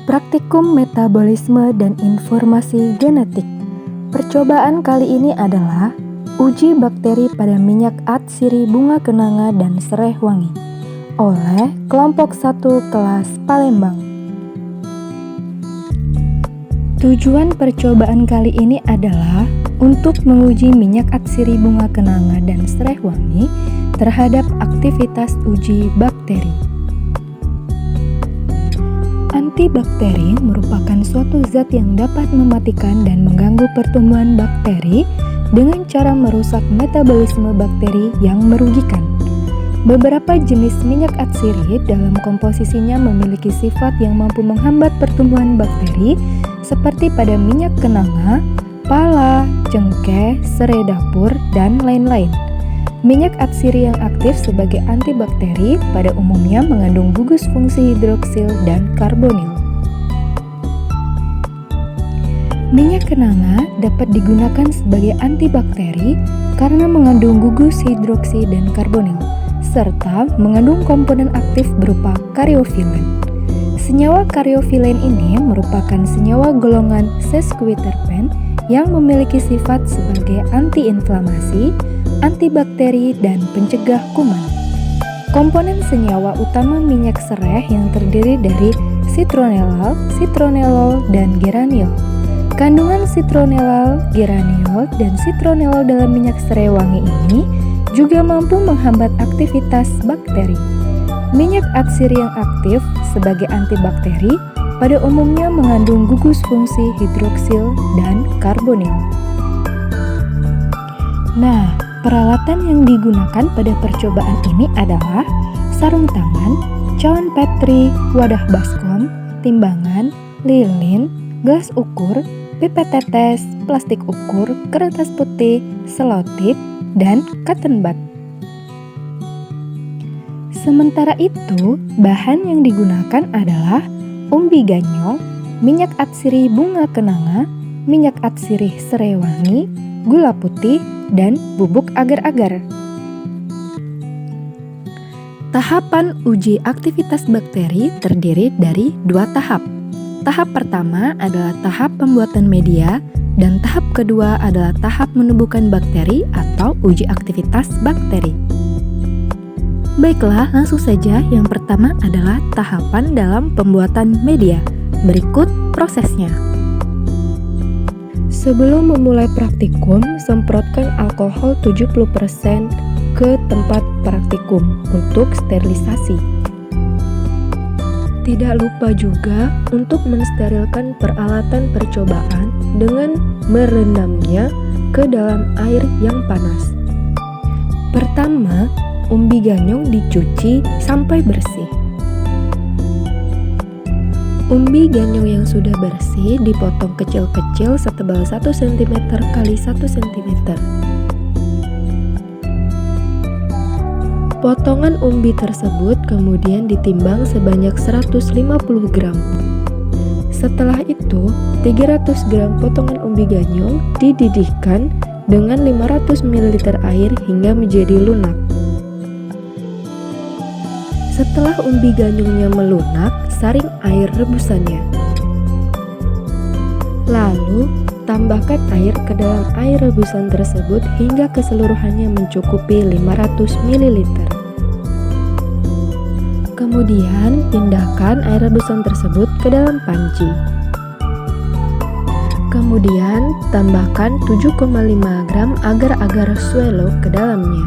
Praktikum metabolisme dan informasi genetik. Percobaan kali ini adalah uji bakteri pada minyak atsiri bunga kenanga dan serai wangi oleh kelompok 1 kelas Palembang. Tujuan percobaan kali ini adalah untuk menguji minyak atsiri bunga kenanga dan serai wangi terhadap aktivitas uji bakteri. Antibakteri merupakan suatu zat yang dapat mematikan dan mengganggu pertumbuhan bakteri dengan cara merusak metabolisme bakteri yang merugikan. Beberapa jenis minyak atsiri dalam komposisinya memiliki sifat yang mampu menghambat pertumbuhan bakteri seperti pada minyak kenanga, pala, cengkeh, serai dapur, dan lain-lain. Minyak atsiri yang aktif sebagai antibakteri pada umumnya mengandung gugus fungsi hidroksil dan karbonil. Minyak kenanga dapat digunakan sebagai antibakteri karena mengandung gugus hidroksi dan karbonil, serta mengandung komponen aktif berupa karyofilen. Senyawa karyofilen ini merupakan senyawa golongan sesquiterpen yang memiliki sifat sebagai antiinflamasi, antibakteri, dan pencegah kuman. Komponen senyawa utama minyak serai yang terdiri dari citronellal, citroneol, dan geraniol. Kandungan citronellal, geraniol, dan citronellal dalam minyak serai wangi ini juga mampu menghambat aktivitas bakteri. Minyak atsiri yang aktif sebagai antibakteri pada umumnya mengandung gugus fungsi hidroksil dan karbonil. Nah, peralatan yang digunakan pada percobaan ini adalah sarung tangan, cawan Petri, wadah baskom, timbangan, lilin, gelas ukur, pipet tetes, plastik ukur, kertas putih, selotip, dan cotton bud. Sementara itu, bahan yang digunakan adalah umbi ganyong, minyak atsiri bunga kenanga, minyak atsiri serai wangi, gula putih, dan bubuk agar-agar. Tahapan uji aktivitas bakteri terdiri dari 2 tahap. Tahap pertama adalah tahap pembuatan media dan tahap kedua adalah tahap menumbuhkan bakteri atau uji aktivitas bakteri. Baiklah, langsung saja. Yang pertama adalah tahapan dalam pembuatan media. Berikut prosesnya. Sebelum memulai praktikum, semprotkan alkohol 70% ke tempat praktikum untuk sterilisasi. Tidak lupa juga untuk mensterilkan peralatan percobaan dengan merendamnya ke dalam air yang panas. Pertama, umbi ganyong dicuci sampai bersih. Umbi ganyong yang sudah bersih dipotong kecil-kecil setebal 1 cm x 1 cm. Potongan umbi tersebut kemudian ditimbang sebanyak 150 gram. Setelah itu, 300 gram potongan umbi ganyong dididihkan dengan 500 ml air hingga menjadi lunak. Setelah umbi ganyongnya melunak, saring air rebusannya. Lalu, tambahkan air ke dalam air rebusan tersebut hingga keseluruhannya mencukupi 500 ml. Kemudian, pindahkan air rebusan tersebut ke dalam panci. Kemudian, tambahkan 7,5 gram agar-agar swallow ke dalamnya.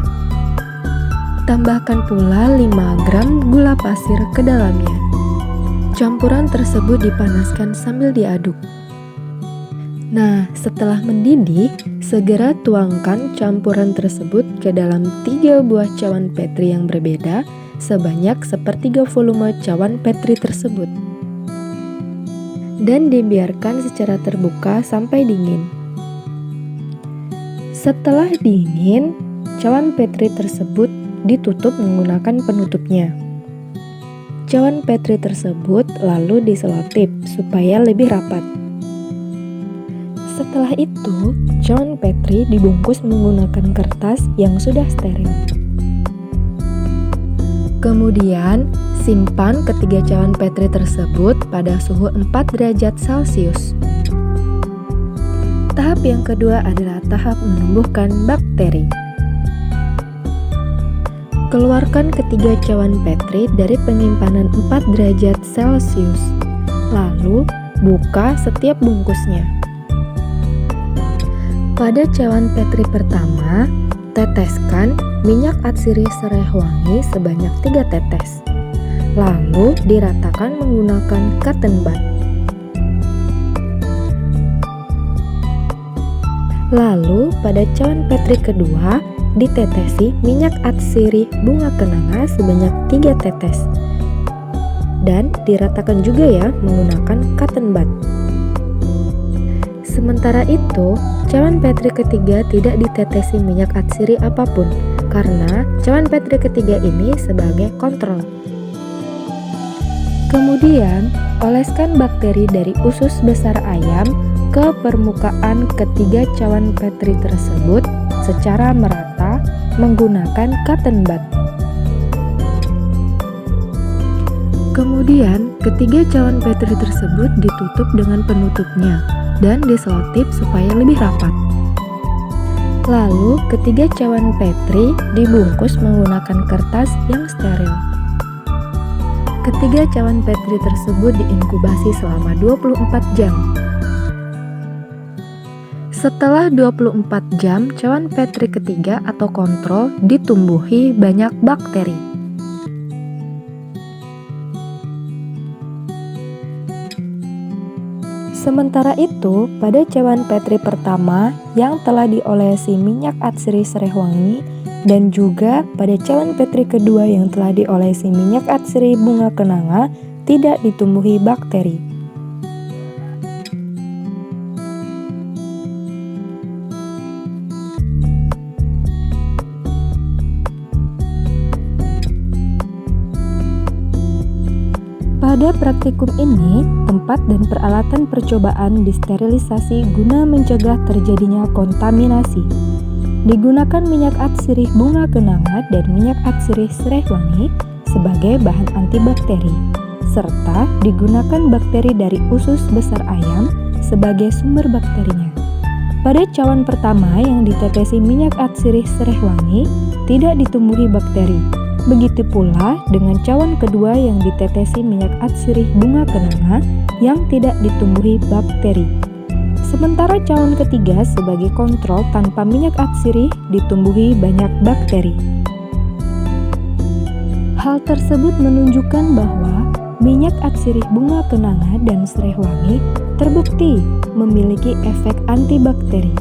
Tambahkan pula 5 gram gula pasir ke dalamnya. Campuran tersebut dipanaskan sambil diaduk. Nah, setelah mendidih, segera tuangkan campuran tersebut ke dalam 3 buah cawan Petri yang berbeda sebanyak sepertiga volume cawan Petri tersebut. Dan dibiarkan secara terbuka sampai dingin. Setelah dingin, cawan Petri tersebut ditutup menggunakan penutupnya. Cawan Petri tersebut lalu diselotip supaya lebih rapat. Setelah itu, cawan Petri dibungkus menggunakan kertas yang sudah steril. Kemudian, simpan ketiga cawan Petri tersebut pada suhu 4 derajat Celcius. Tahap yang kedua adalah tahap menumbuhkan bakteri. Keluarkan ketiga cawan Petri dari penyimpanan 4 derajat Celcius. Lalu, buka setiap bungkusnya. Pada cawan Petri pertama, teteskan minyak atsiri serai wangi sebanyak 3 tetes. Lalu, diratakan menggunakan cotton bud. Lalu, pada cawan Petri kedua, ditetesi minyak atsiri bunga kenanga sebanyak 3 tetes. Dan diratakan juga ya menggunakan cotton bud. Sementara itu, cawan Petri ketiga tidak ditetesi minyak atsiri apapun, karena cawan Petri ketiga ini sebagai kontrol. Kemudian, oleskan bakteri dari usus besar ayam ke permukaan ketiga cawan Petri tersebut secara merata menggunakan cotton bud. Kemudian, ketiga cawan Petri tersebut ditutup dengan penutupnya dan diselotip supaya lebih rapat. Lalu, ketiga cawan Petri dibungkus menggunakan kertas yang steril. Ketiga cawan Petri tersebut diinkubasi selama 24 jam. Setelah 24 jam, cawan Petri ketiga atau kontrol ditumbuhi banyak bakteri. Sementara itu, pada cawan Petri pertama yang telah diolesi minyak atsiri serai wangi dan juga pada cawan Petri kedua yang telah diolesi minyak atsiri bunga kenanga tidak ditumbuhi bakteri. Pada praktikum ini, tempat dan peralatan percobaan disterilisasi guna mencegah terjadinya kontaminasi. Digunakan minyak atsiri bunga kenanga dan minyak atsiri serai wangi sebagai bahan antibakteri, serta digunakan bakteri dari usus besar ayam sebagai sumber bakterinya. Pada cawan pertama yang ditetesi minyak atsiri serai wangi, tidak ditumbuhi bakteri. Begitu pula dengan cawan kedua yang ditetesi minyak atsiri bunga kenanga yang tidak ditumbuhi bakteri. Sementara cawan ketiga sebagai kontrol tanpa minyak atsiri ditumbuhi banyak bakteri. Hal tersebut menunjukkan bahwa minyak atsiri bunga kenanga dan serai wangi terbukti memiliki efek antibakteri.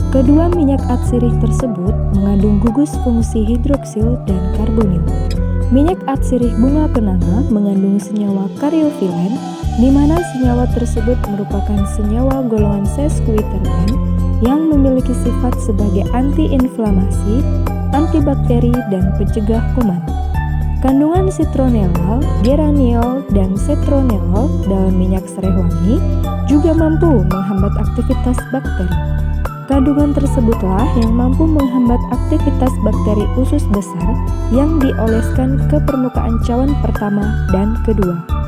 Kedua minyak atsiri tersebut mengandung gugus fungsi hidroksil dan karbonil. Minyak atsiri bunga kenanga mengandung senyawa karyofilen, di mana senyawa tersebut merupakan senyawa golongan sesquiterpen yang memiliki sifat sebagai antiinflamasi, antibakteri, dan pencegah kuman. Kandungan citronellal, geraniol, dan citronellol dalam minyak serai wangi juga mampu menghambat aktivitas bakteri. Kandungan tersebutlah yang mampu menghambat aktivitas bakteri usus besar yang dioleskan ke permukaan cawan pertama dan kedua.